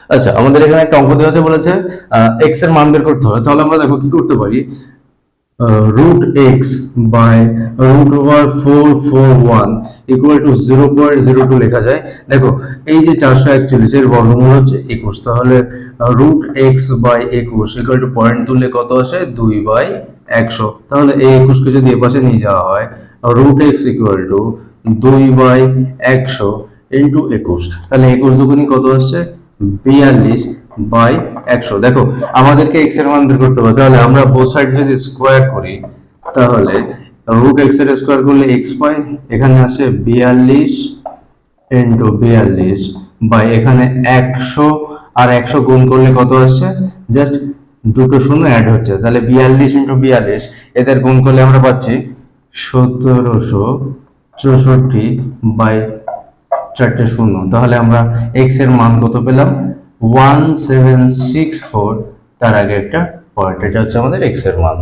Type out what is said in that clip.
আচ্ছা, আমাদের এখানে একটা অঙ্ক দেওয়া আছে, বলেছে এক্স এর মান বের করতে হবে। তাহলে আমরা দেখো কি করতে পারি, root x by root over 441 equal to 0.02 লেখা যায়। দেখো এই যে 441 এর বর্গমূল হচ্ছে 21, তাহলে root x by 21 equal to point তুললে কত আসে, 2/100। তাহলে এই 21 কে যদি এপাশে নিয়ে যাওয়া হয়, root x equal to 2/100 into 21, তাহলে 21 দুগুণী কত আসছে, 42/100। দেখো আমাদেরকে x এর মান বের করতে হবে, তাহলে আমরা বোথ সাইড যদি স্কোয়ার করি, তাহলে রুট x এর স্কোয়ার করলে x পাই, এখানে আসে 42 ইন্টু 42 বাই এখানে 100, আর 100 গুণ করলে কত আসছে, জাস্ট দুটো শূন্য অ্যাড হচ্ছে, তাহলে 42 ইন্টু 42 এদের গুণ করলে আমরা পাচ্ছি 1764 বাই 4টে শূন্য। তাহলে আমরা x এর মান কত পেলাম, 1764, তার আগে একটা পয়েন্ট, এটা হচ্ছে আমাদের x এর মান।